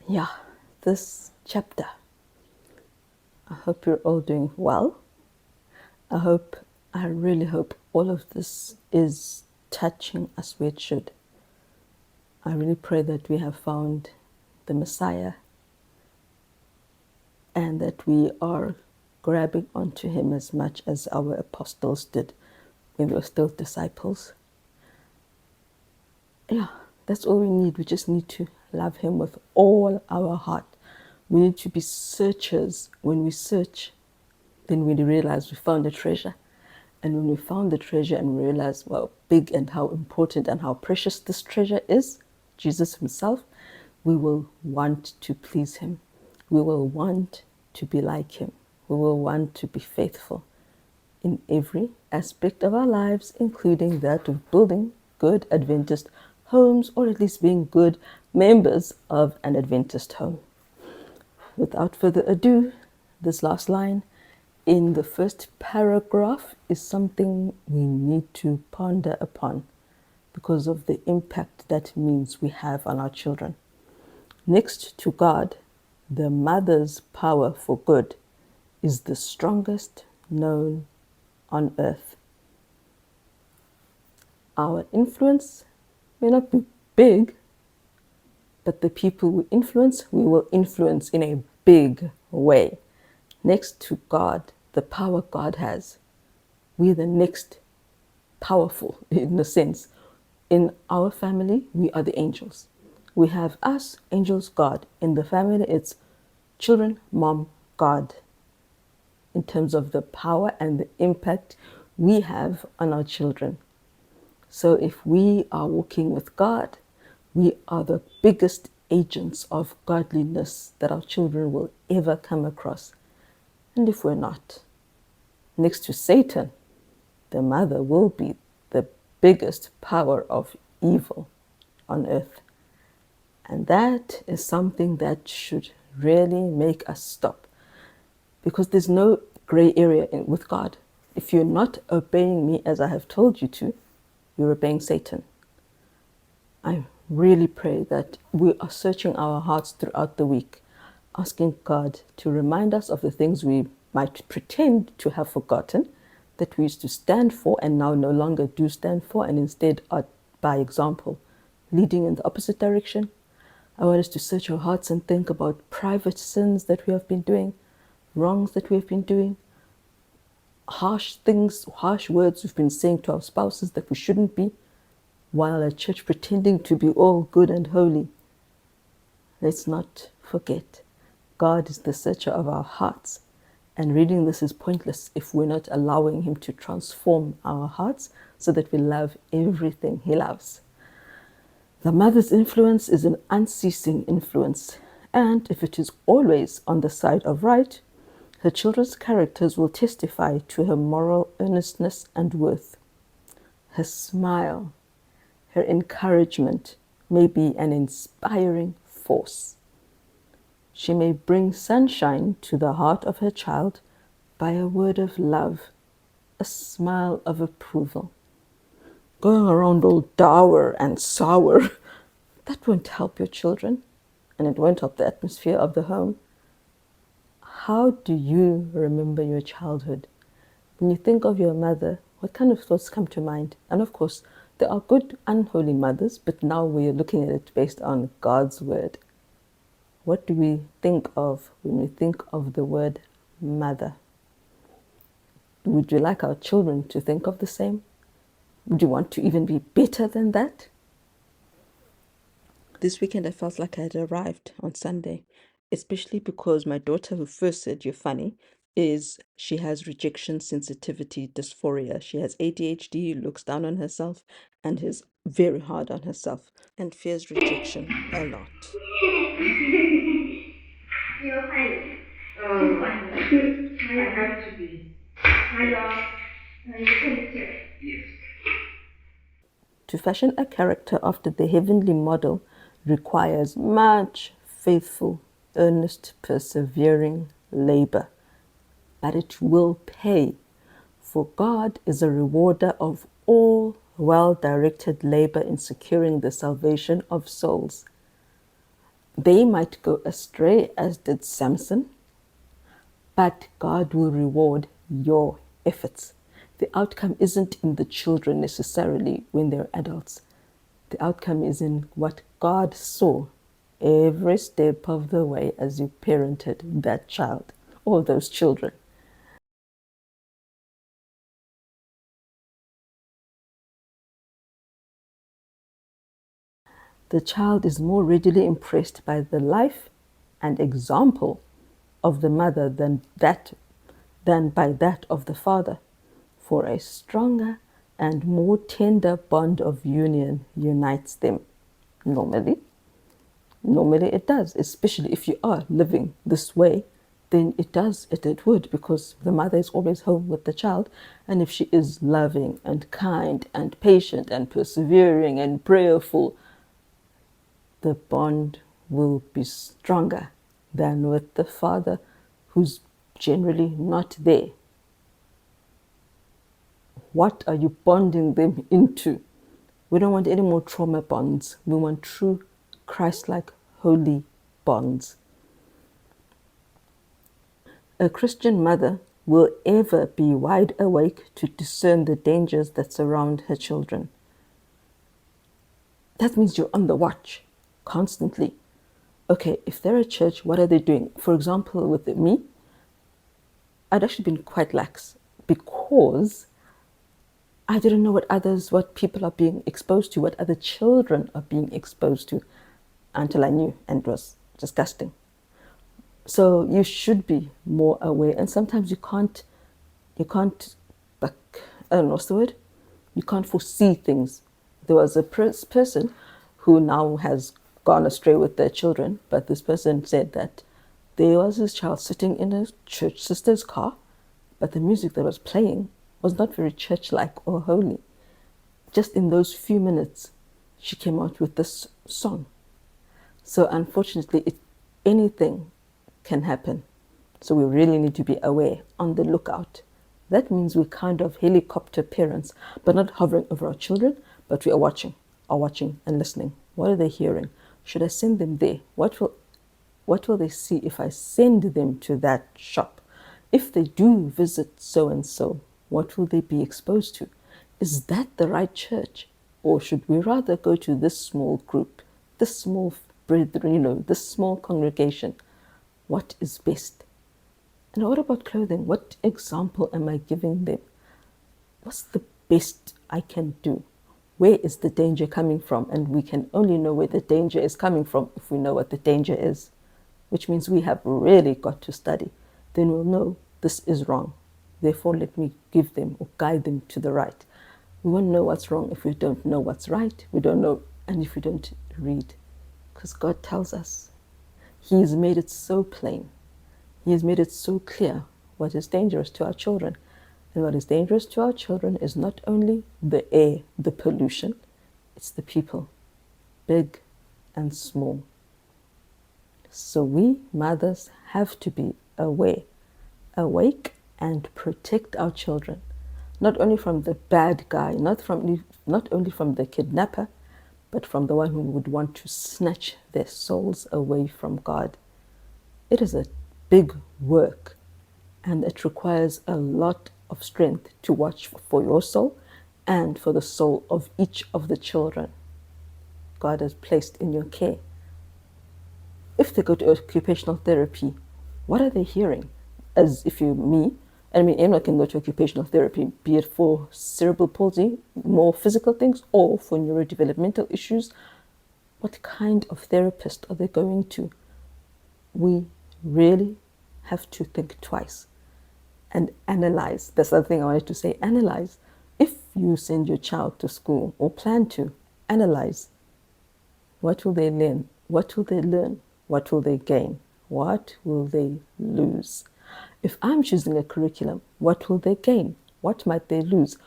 Yeah, this chapter. I hope you're all doing well. I really hope all of this is touching us where it should. I really pray that we have found the Messiah and that we are grabbing onto him as much as our apostles did when they were still disciples. Yeah, that's all we need. We just need to love him with all our heart. We need to be searchers. When we search, then we realize we found a treasure. And when we found the treasure and realize how big and how important and how precious this treasure is, Jesus himself, we will want to please him. We will want to be like him. We will want to be faithful in every aspect of our lives, including that of building good Adventist homes, or at least being good members of an Adventist home. Without further ado, this last line in the first paragraph is something we need to ponder upon because of the impact that means we have on our children. Next to God, the mother's power for good is the strongest known on earth. Our influence may not be big, but the people we influence, we will influence in a big way. Next to God, the power God has, we're the next powerful, in a sense. In our family, we are the angels. We have us, angels, God. In the family, it's children, mom, God. In terms of the power and the impact we have on our children. So if we are walking with God, we are the biggest agents of godliness that our children will ever come across. And if we're not, next to Satan, the mother will be the biggest power of evil on earth. And that is something that should really make us stop. Because there's no gray area with God. If you're not obeying me as I have told you to, you're obeying Satan. I really pray that we are searching our hearts throughout the week, asking God to remind us of the things we might pretend to have forgotten, that we used to stand for and now no longer do stand for, and instead are, by example, leading in the opposite direction. I want us to search our hearts and think about private sins that we have been doing, wrongs that we have been doing, harsh things, harsh words we've been saying to our spouses that we shouldn't be, while at church pretending to be all good and holy. Let's not forget, God is the searcher of our hearts, and reading this is pointless if we're not allowing him to transform our hearts so that we love everything he loves. The mother's influence is an unceasing influence, and if it is always on the side of right, her children's characters will testify to her moral earnestness and worth. Her smile, her encouragement may be an inspiring force. She may bring sunshine to the heart of her child by a word of love, a smile of approval. Going around all dour and sour, that won't help your children, and it won't help the atmosphere of the home. How do you remember your childhood? When you think of your mother, what kind of thoughts come to mind? And of course, there are good unholy mothers, but now we are looking at it based on God's word. What do we think of when we think of the word mother? Would you like our children to think of the same? Would you want to even be better than that? This weekend I felt like I had arrived on Sunday, especially because my daughter, who first said you're funny, she has rejection sensitivity dysphoria. She has ADHD, looks down on herself, and is very hard on herself, and fears rejection a lot. You're funny. Oh, I have to be. Yes. To fashion a character after the heavenly model requires much faithful, earnest, persevering labor. But it will pay, for God is a rewarder of all well-directed labor in securing the salvation of souls. They might go astray, as did Samson, but God will reward your efforts. The outcome isn't in the children necessarily when they're adults. The outcome is in what God saw every step of the way as you parented that child or those children. The child is more readily impressed by the life and example of the mother than by that of the father, for a stronger and more tender bond of union unites them. Normally it does, especially if you are living this way, then it would, because the mother is always home with the child, and if she is loving and kind and patient and persevering and prayerful, the bond will be stronger than with the father, who's generally not there. What are you bonding them into? We don't want any more trauma bonds. We want true Christ-like holy bonds. A Christian mother will ever be wide awake to discern the dangers that surround her children. That means you're on the watch constantly. Okay, if they're at church, what are they doing? For example, with me, I'd actually been quite lax because I didn't know what people are being exposed to, what other children are being exposed to, until I knew, and it was disgusting. So you should be more aware, and sometimes you can't, like, I don't know what's the word? You can't foresee things. There was a person who now has gone astray with their children, but this person said that there was his child sitting in a church sister's car, but the music that was playing was not very church-like or holy. Just in those few minutes, she came out with this song. So unfortunately, anything can happen. So we really need to be aware, on the lookout. That means we're kind of helicopter parents, but not hovering over our children, but we are watching and listening. What are they hearing? Should I send them there? What will they see if I send them to that shop? If they do visit so and so, what will they be exposed to? Is that the right church? Or should we rather go to this small group, this small brethren, this small congregation? What is best? And what about clothing? What example am I giving them? What's the best I can do? Where is the danger coming from? And we can only know where the danger is coming from if we know what the danger is, which means we have really got to study. Then we'll know this is wrong. Therefore, let me give them or guide them to the right. We won't know what's wrong if we don't know what's right. We don't know, and if we don't read, because God tells us. He has made it so plain. He has made it so clear what is dangerous to our children. And what is dangerous to our children is not only the air, the pollution, it's the people, big and small. So we mothers have to be aware, awake, and protect our children, not only from the bad guy, not only from the kidnapper, but from the one who would want to snatch their souls away from God. It is a big work, and it requires a lot of strength to watch for your soul and for the soul of each of the children God has placed in your care. If they go to occupational therapy, what are they hearing? As if you're me, anyone can go to occupational therapy, be it for cerebral palsy, more physical things, or for neurodevelopmental issues. What kind of therapist are they going to? We really have to think twice and analyze. That's the thing I wanted to say, analyze. If you send your child to school or plan to, analyze. What will they learn? What will they learn? What will they gain? What will they lose? If I'm choosing a curriculum, what will they gain? What might they lose?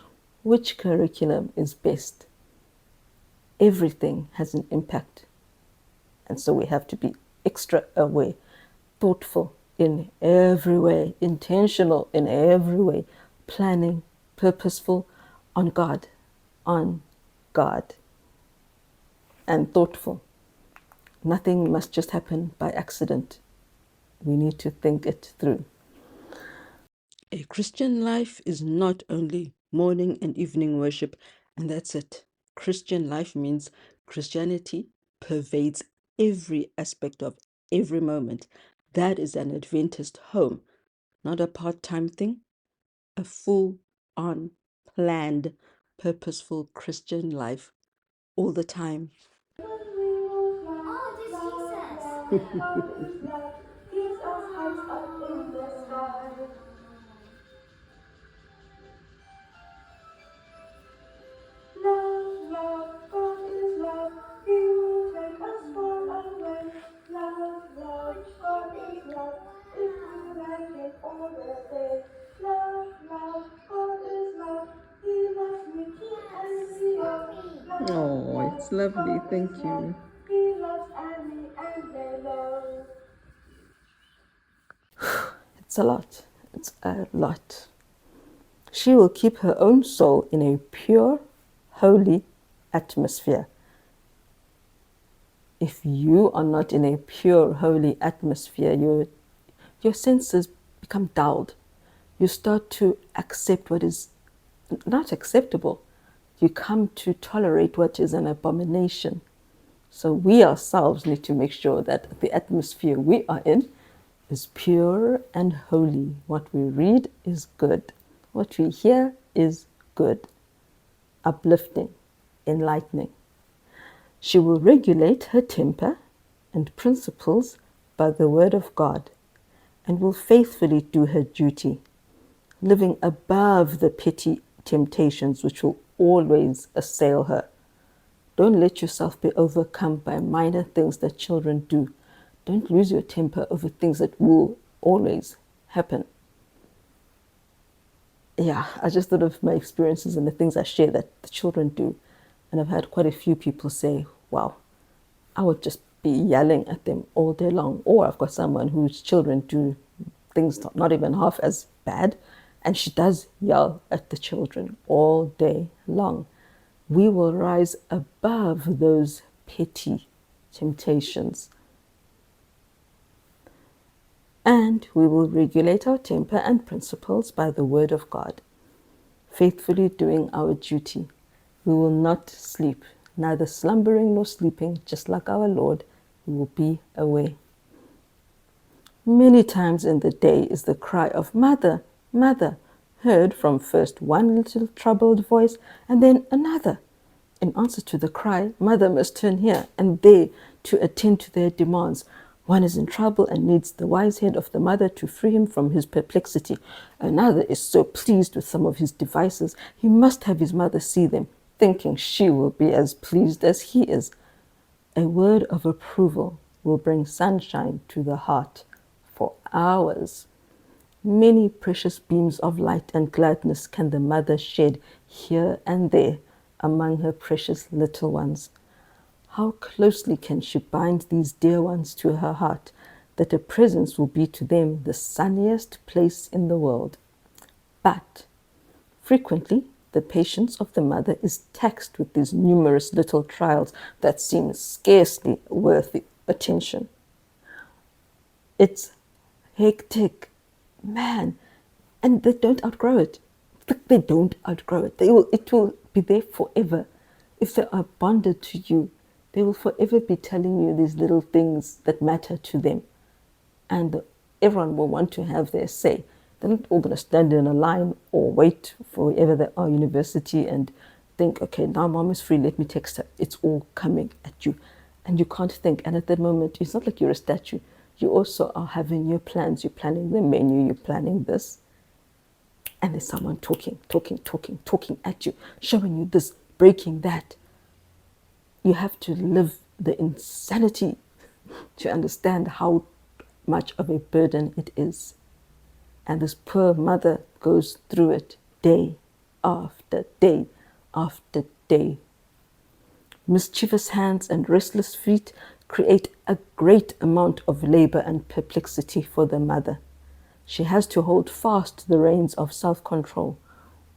Which curriculum is best? Everything has an impact. And so we have to be extra aware, thoughtful in every way, intentional in every way, planning, purposeful, on God, and thoughtful. Nothing must just happen by accident. We need to think it through. A Christian life is not only morning and evening worship, and that's it. Christian life means Christianity pervades every aspect of every moment. That is an Adventist home, not a part time thing, a full on, planned, purposeful Christian life all the time. Oh, this Jesus. God is love, gives us heights up in the sky. Love, love, God is love, He will take us far away. Love, love, God is love, if we like it all the day. Love, love, God is love, He loves me and Leo. Love, Oh, love, it's lovely. God is Thank love, you. He loves Annie and Lelo. It's a lot. It's a lot. She will keep her own soul in a pure, holy atmosphere. If you are not in a pure, holy atmosphere, your senses become dulled. You start to accept what is not acceptable. You come to tolerate what is an abomination. So we ourselves need to make sure that the atmosphere we are in is pure and holy. What we read is good. What we hear is good, uplifting, enlightening. She will regulate her temper and principles by the word of God and will faithfully do her duty, living above the petty temptations which will always assail her. Don't let yourself be overcome by minor things that children do. Don't lose your temper over things that will always happen. Yeah, I just thought of my experiences and the things I share that the children do. And I've had quite a few people say, wow, I would just be yelling at them all day long. Or I've got someone whose children do things not even half as bad, and she does yell at the children all day long. We will rise above those petty temptations. And we will regulate our temper and principles by the word of God, faithfully doing our duty. We will not sleep, neither slumbering nor sleeping, just like our Lord. We will be away. Many times in the day is the cry of Mother, Mother, heard from first one little troubled voice and then another. In answer to the cry, Mother must turn here and there to attend to their demands. One is in trouble and needs the wise head of the mother to free him from his perplexity. Another is so pleased with some of his devices, he must have his mother see them, thinking she will be as pleased as he is. A word of approval will bring sunshine to the heart for hours. Many precious beams of light and gladness can the mother shed here and there among her precious little ones. How closely can she bind these dear ones to her heart, that a presence will be to them the sunniest place in the world. But frequently, the patience of the mother is taxed with these numerous little trials that seem scarcely worth the attention. It's hectic, man, and they don't outgrow it. They don't outgrow it. It will be there forever. If they are bonded to you, they will forever be telling you these little things that matter to them. And everyone will want to have their say. They're not all going to stand in a line or wait for wherever they are, university, and think, okay, now mom is free, let me text her. It's all coming at you. And you can't think. And at that moment, it's not like you're a statue. You also are having your plans. You're planning the menu. You're planning this. And there's someone talking at you, showing you this, breaking that. You have to live the insanity to understand how much of a burden it is. And this poor mother goes through it day after day after day. Mischievous hands and restless feet create a great amount of labor and perplexity for the mother. She has to hold fast the reins of self-control,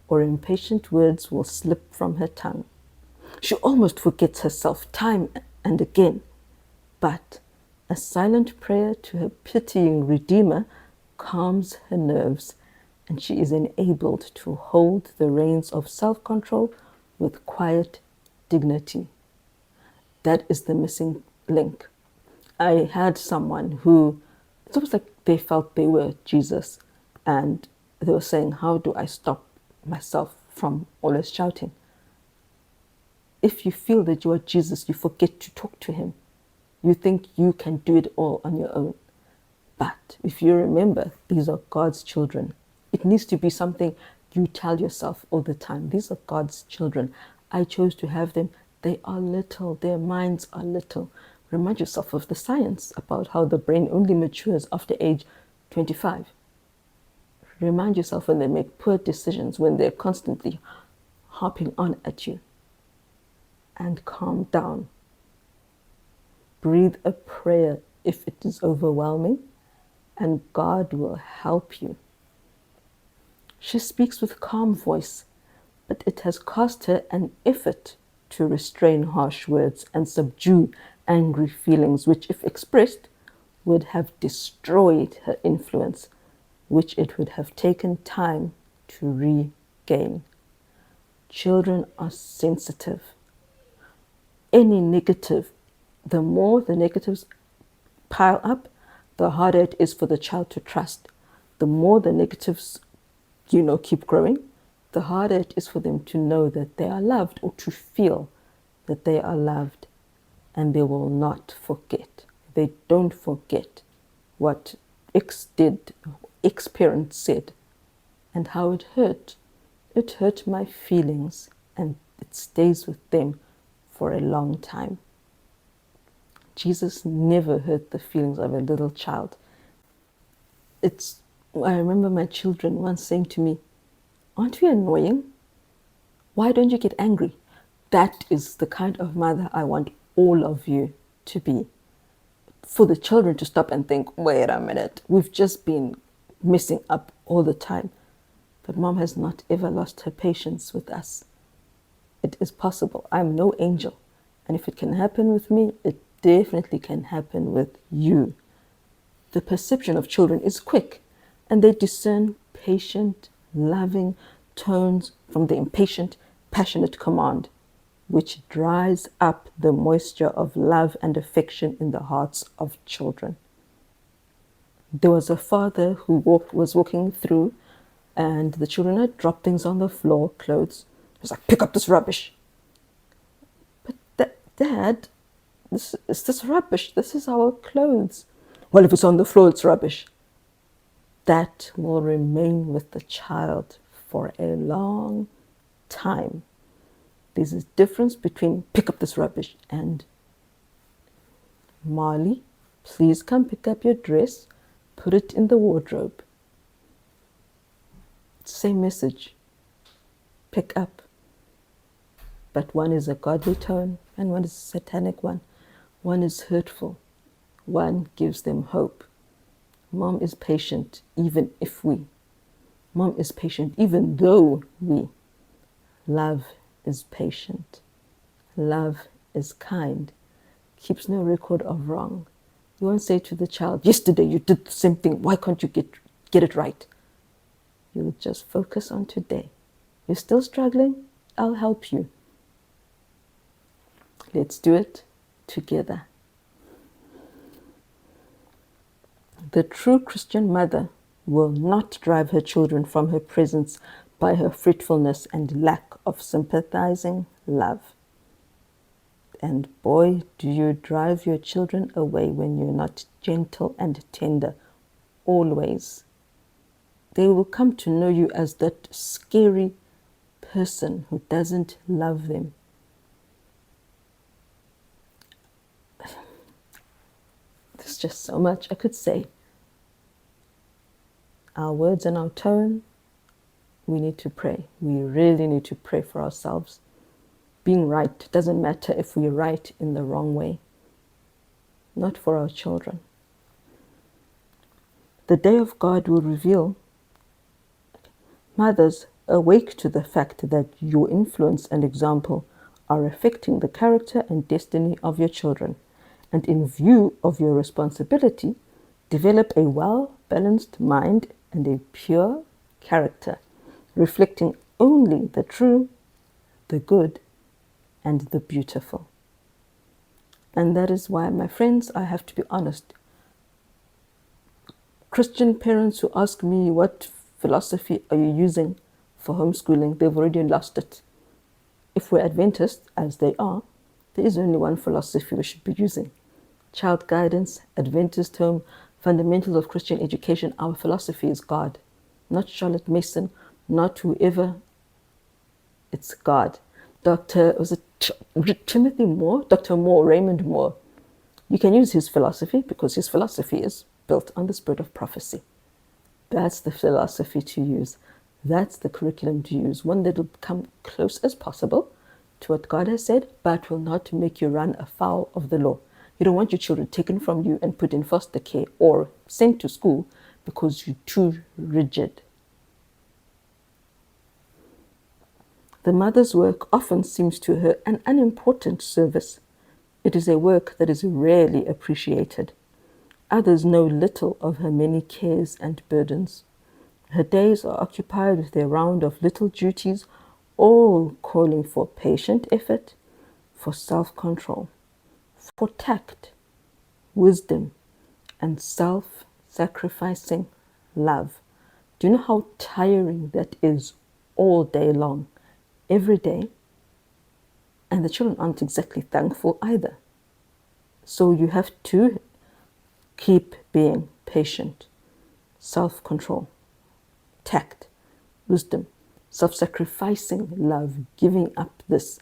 or impatient words will slip from her tongue. She almost forgets herself time and again, but a silent prayer to her pitying Redeemer calms her nerves, and she is enabled to hold the reins of self-control with quiet dignity. That is the missing link. I had someone who, it's almost like they felt they were Jesus, and they were saying, how do I stop myself from always shouting? If you feel that you are Jesus, you forget to talk to him. You think you can do it all on your own. But if you remember, these are God's children. It needs to be something you tell yourself all the time. These are God's children. I chose to have them. They are little. Their minds are little. Remind yourself of the science about how the brain only matures after age 25. Remind yourself when they make poor decisions, when they're constantly harping on at you. And calm down. Breathe a prayer if it is overwhelming, and God will help you. She speaks with calm voice, but it has cost her an effort to restrain harsh words and subdue angry feelings, which, if expressed, would have destroyed her influence, which it would have taken time to regain. Children are sensitive. Any negative, the more the negatives pile up, the harder it is for the child to trust. The more the negatives, keep growing, the harder it is for them to know that they are loved, or to feel that they are loved. And they will not forget. They don't forget what ex-parent said, and how it hurt. It hurt my feelings, and it stays with them for a long time. Jesus never hurt the feelings of a little child. I remember my children once saying to me, "Aren't we annoying? Why don't you get angry?" That is the kind of mother I want all of you to be. For the children to stop and think, wait a minute, we've just been messing up all the time. But mom has not ever lost her patience with us. It is possible. I'm no angel. And if it can happen with me, it definitely can happen with you. The perception of children is quick, and they discern patient, loving tones from the impatient, passionate command, which dries up the moisture of love and affection in the hearts of children. There was a father who was walking through, and the children had dropped things on the floor, clothes. He was like, "Pick up this rubbish." "But Dad, this rubbish. This is our clothes." "Well, if it's on the floor, it's rubbish." That will remain with the child for a long time. There's a difference between "pick up this rubbish" and "Marley, please come pick up your dress, put it in the wardrobe." Same message. Pick up. But one is a godly tone and one is a satanic one. One is hurtful. One gives them hope. Mom is patient Mom is patient even though we. Love is patient. Love is kind. Keeps no record of wrong. You won't say to the child, "Yesterday you did the same thing. Why can't you get it right?" You'll just focus on today. You're still struggling? I'll help you. Let's do it together. The true Christian mother will not drive her children from her presence by her fretfulness and lack of sympathizing love. And boy, do you drive your children away when you're not gentle and tender, always. They will come to know you as that scary person who doesn't love them. There's just so much I could say. Our words and our tone, we need to pray. We really need to pray for ourselves. Being right doesn't matter if we're right in the wrong way. Not for our children. The day of God will reveal. Mothers, awake to the fact that your influence and example are affecting the character and destiny of your children, and in view of your responsibility, develop a well-balanced mind and a pure character, reflecting only the true, the good, and the beautiful. And that is why, my friends, I have to be honest. Christian parents who ask me, what philosophy are you using for homeschooling? They've already lost it. If we're Adventists, as they are, there is only one philosophy we should be using. Child guidance, Adventist home, fundamentals of Christian education. Our philosophy is God, not Charlotte Mason, not whoever. It's God. Timothy Moore? Dr. Moore, Raymond Moore. You can use his philosophy because his philosophy is built on the spirit of prophecy. That's the philosophy to use. That's the curriculum to use. One that will come close as possible to what God has said, but will not make you run afoul of the law. You don't want your children taken from you and put in foster care or sent to school because you're too rigid. The mother's work often seems to her an unimportant service. It is a work that is rarely appreciated. Others know little of her many cares and burdens. Her days are occupied with a round of little duties, all calling for patient effort, for self-control, for tact, wisdom, and self-sacrificing love. Do you know how tiring that is all day long, every day? And the children aren't exactly thankful either. So you have to keep being patient, self-control, tact, wisdom, self-sacrificing love, giving up this.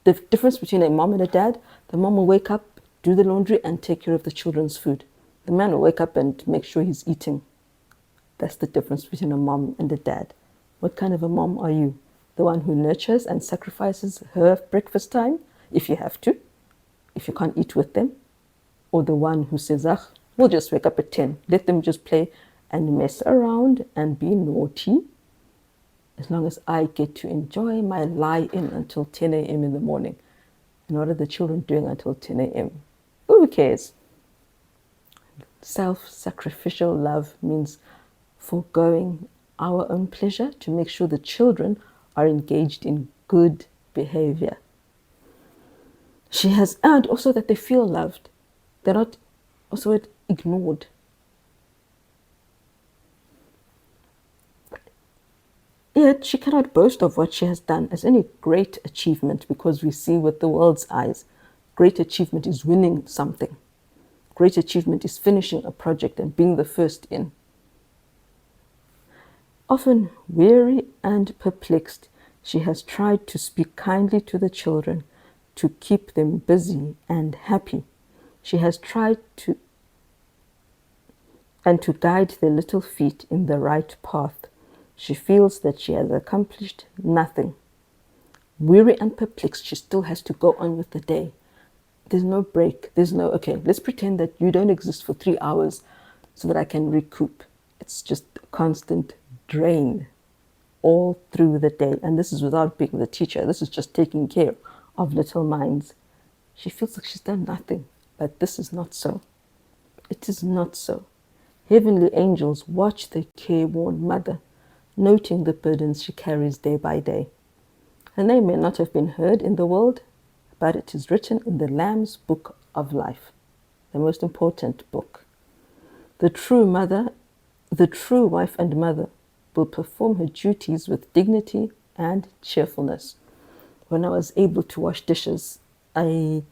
The difference between a mom and a dad, the mom will wake up, do the laundry, and take care of the children's food. The man will wake up and make sure he's eating. That's the difference between a mom and a dad. What kind of a mom are you? The one who nurtures and sacrifices her breakfast time, if you have to, if you can't eat with them? Or the one who says, we'll just wake up at 10. Let them just play and mess around and be naughty, as long as I get to enjoy my lie-in until 10 a.m. in the morning. And what are the children doing until 10 a.m.? Who cares? Self-sacrificial love means foregoing our own pleasure to make sure the children are engaged in good behavior. She has earned also that they feel loved. They're not also ignored. Yet she cannot boast of what she has done as any great achievement, because we see with the world's eyes, great achievement is winning something. Great achievement is finishing a project and being the first in. Often weary and perplexed, she has tried to speak kindly to the children, to keep them busy and happy. She has tried to guide their little feet in the right path. She feels that she has accomplished nothing. Weary and perplexed, she still has to go on with the day. There's no break. There's no, okay, let's pretend that you don't exist for 3 hours so that I can recoup. It's just a constant drain all through the day. And this is without being the teacher. This is just taking care of little minds. She feels like she's done nothing. But this is not so. It is not so. Heavenly angels watch the careworn mother, noting the burdens she carries day by day. Her name may not have been heard in the world, but it is written in the Lamb's Book of Life, the most important book. The true mother, the true wife and mother, will perform her duties with dignity and cheerfulness. When I was able to wash dishes, in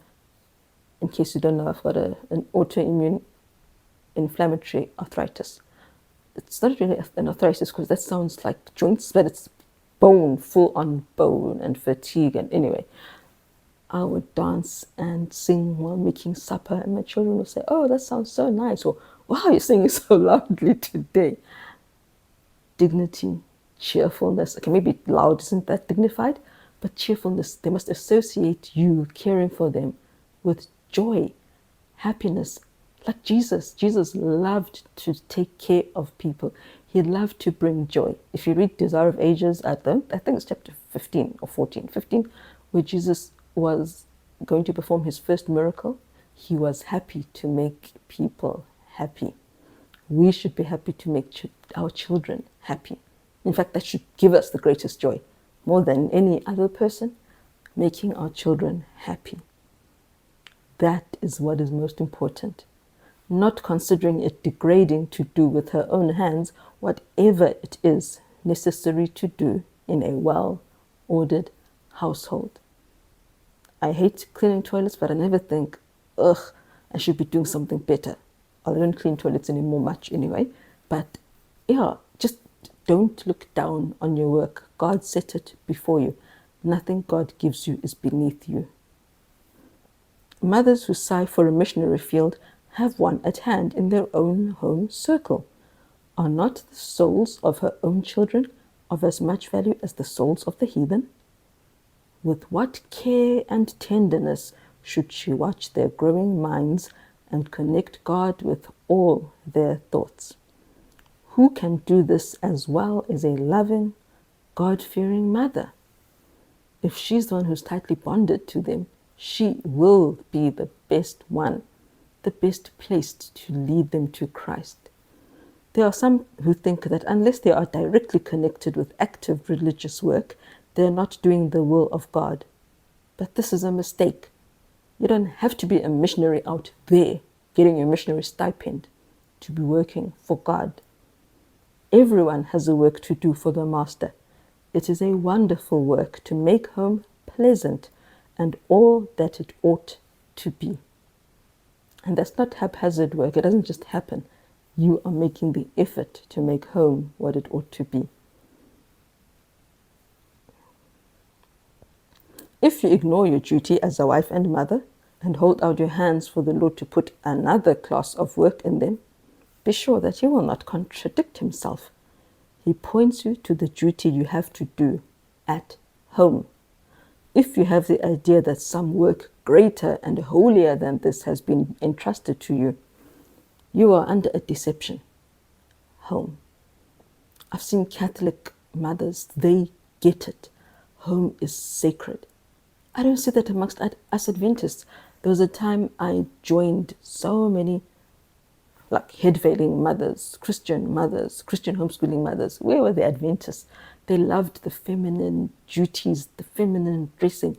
case you don't know, I've got an autoimmune inflammatory arthritis. It's not really an arthritis because that sounds like joints, but it's bone, full on bone and fatigue. And anyway, I would dance and sing while making supper, and my children would say, "Oh, that sounds so nice," or "Wow, you're singing so loudly today." Dignity, cheerfulness. Okay, maybe loud isn't that dignified, but cheerfulness. They must associate you caring for them with joy, happiness. Like Jesus. Jesus loved to take care of people. He loved to bring joy. If you read Desire of Ages, I think it's chapter 15 or 14, 15, where Jesus was going to perform his first miracle, He was happy to make people happy. We should be happy to make our children happy. In fact, that should give us the greatest joy, more than any other person, making our children happy. That is what is most important. Not considering it degrading to do with her own hands whatever it is necessary to do in a well-ordered household. I hate cleaning toilets, but I never think, ugh, I should be doing something better. I don't clean toilets anymore much anyway. But yeah, just don't look down on your work. God set it before you. Nothing God gives you is beneath you. Mothers who sigh for a missionary field have one at hand in their own home circle. Are not the souls of her own children of as much value as the souls of the heathen? With what care and tenderness should she watch their growing minds and connect God with all their thoughts? Who can do this as well as a loving, God-fearing mother? If she's the one who's tightly bonded to them, she will be the best one, the best placed to lead them to Christ. There are some who think that unless they are directly connected with active religious work, they are not doing the will of God. But this is a mistake. You don't have to be a missionary out there, getting your missionary stipend, to be working for God. Everyone has a work to do for the Master. It is a wonderful work to make home pleasant and all that it ought to be. And that's not haphazard work. It doesn't just happen. You are making the effort to make home what it ought to be. If you ignore your duty as a wife and mother and hold out your hands for the Lord to put another class of work in them, be sure that He will not contradict Himself. He points you to the duty you have to do at home. If you have the idea that some work greater and holier than this has been entrusted to you, you are under a deception. Home. I've seen Catholic mothers, they get it. Home is sacred. I don't see that amongst us Adventists. There was a time I joined so many head-veiling mothers, Christian homeschooling mothers. Where were the Adventists? They loved the feminine duties, the feminine dressing.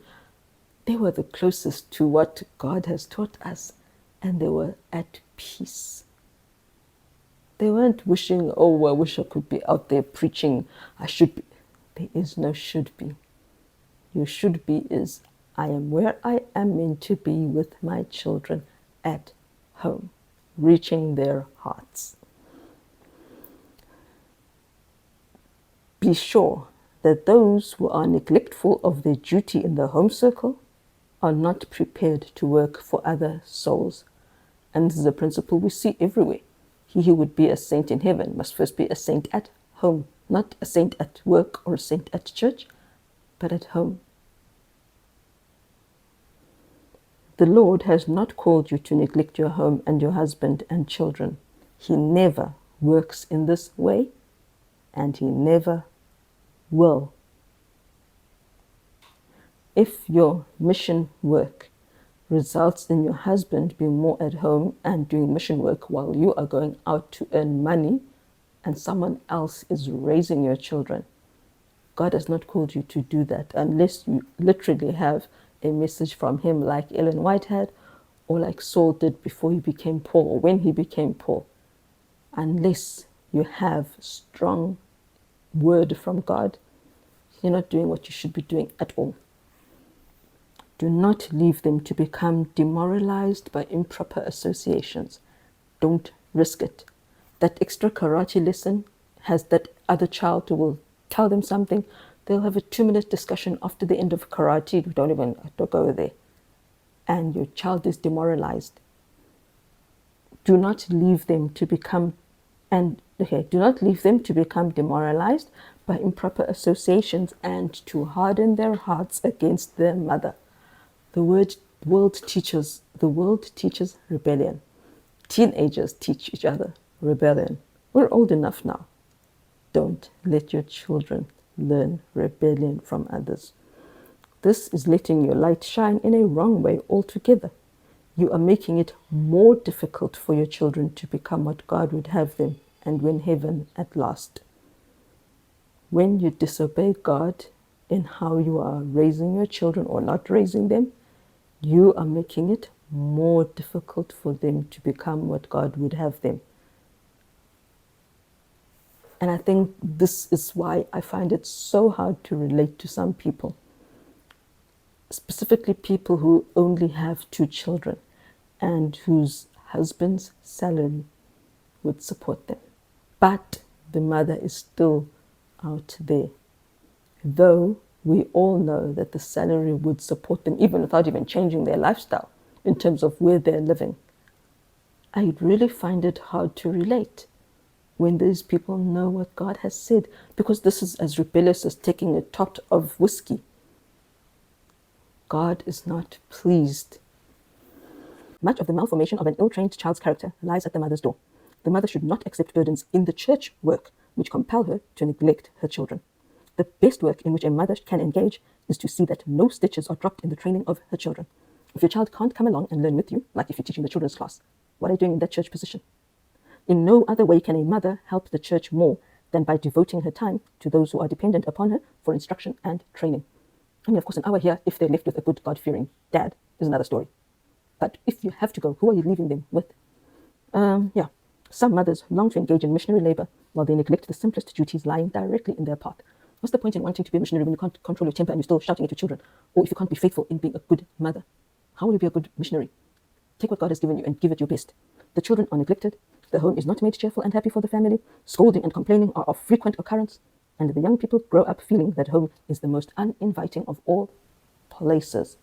They were the closest to what God has taught us, and they were at peace. They weren't wishing, oh, I wish I could be out there preaching. I should be. There is no should be. Your should be is, I am where I am meant to be with my children at home, reaching their hearts. Be sure that those who are neglectful of their duty in the home circle are not prepared to work for other souls. And this is a principle we see everywhere. He who would be a saint in heaven must first be a saint at home, not a saint at work or a saint at church, but at home. The Lord has not called you to neglect your home and your husband and children. He never works in this way, and He never will. If your mission work results in your husband being more at home and doing mission work while you are going out to earn money and someone else is raising your children, God has not called you to do that unless you literally have a message from Him like Ellen White had, or like Saul did before he became Paul, or when he became Paul. Unless you have strong word from God, you're not doing what you should be doing at all. Do not leave them to become demoralized by improper associations. Don't risk it. That extra karate lesson has that other child who will tell them something. They'll have a 2-minute discussion after the end of karate. Don't go there. And your child is demoralized. Do not leave them to become demoralized by improper associations and to harden their hearts against their mother. The world teaches rebellion. Teenagers teach each other rebellion. We're old enough now. Don't let your children learn rebellion from others. This is letting your light shine in a wrong way altogether. you are making it more difficult for your children to become what God would have them and win heaven at last. When you disobey God in how you are raising your children or not raising them, you are making it more difficult for them to become what God would have them. And I think this is why I find it so hard to relate to some people, specifically people who only have 2 children and whose husband's salary would support them. But the mother is still out there. Though we all know that the salary would support them even without even changing their lifestyle in terms of where they're living. I really find it hard to relate when these people know what God has said, because this is as rebellious as taking a tot of whiskey. God is not pleased. Much of the malformation of an ill-trained child's character lies at the mother's door. The mother should not accept burdens in the church work which compel her to neglect her children. The best work in which a mother can engage is to see that no stitches are dropped in the training of her children. If your child can't come along and learn with you, like if you're teaching the children's class, what are you doing in that church position? In no other way can a mother help the church more than by devoting her time to those who are dependent upon her for instruction and training. I mean, of course, an hour here, if they're left with a good God-fearing dad, is another story. But if you have to go, who are you leaving them with? Some mothers long to engage in missionary labor while they neglect the simplest duties lying directly in their path. What's the point in wanting to be a missionary when you can't control your temper and you're still shouting at your children? Or if you can't be faithful in being a good mother? How will you be a good missionary? Take what God has given you and give it your best. The children are neglected. The home is not made cheerful and happy for the family. Scolding and complaining are of frequent occurrence. And the young people grow up feeling that home is the most uninviting of all places.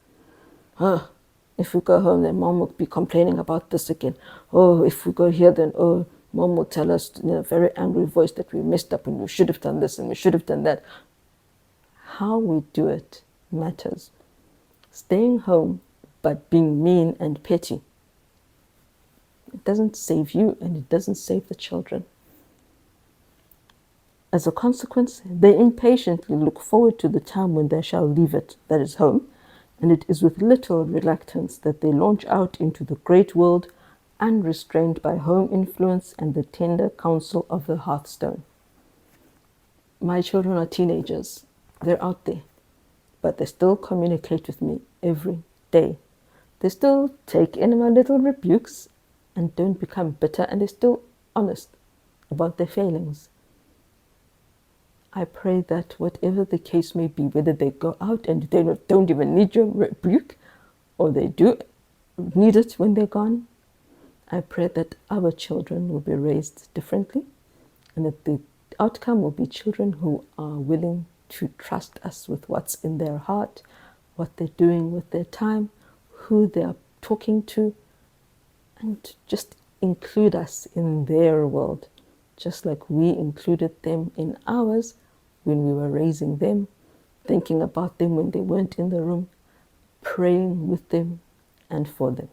If we go home, then mom will be complaining about this again. Oh, if we go here, then mom will tell us in a very angry voice that we messed up and we should have done this and we should have done that. How we do it matters. Staying home but being mean and petty, it doesn't save you and it doesn't save the children. As a consequence, they impatiently look forward to the time when they shall leave it, that is home, and it is with little reluctance that they launch out into the great world, unrestrained by home influence and the tender counsel of the hearthstone. My children are teenagers. They're out there, but they still communicate with me every day. They still take in my little rebukes and don't become bitter, and they're still honest about their failings. I pray that whatever the case may be, whether they go out and they don't even need your rebuke, or they do need it when they're gone, I pray that our children will be raised differently and that the outcome will be children who are willing to trust us with what's in their heart, what they're doing with their time, who they are talking to, and just include us in their world, just like we included them in ours when we were raising them, thinking about them when they weren't in the room, praying with them and for them.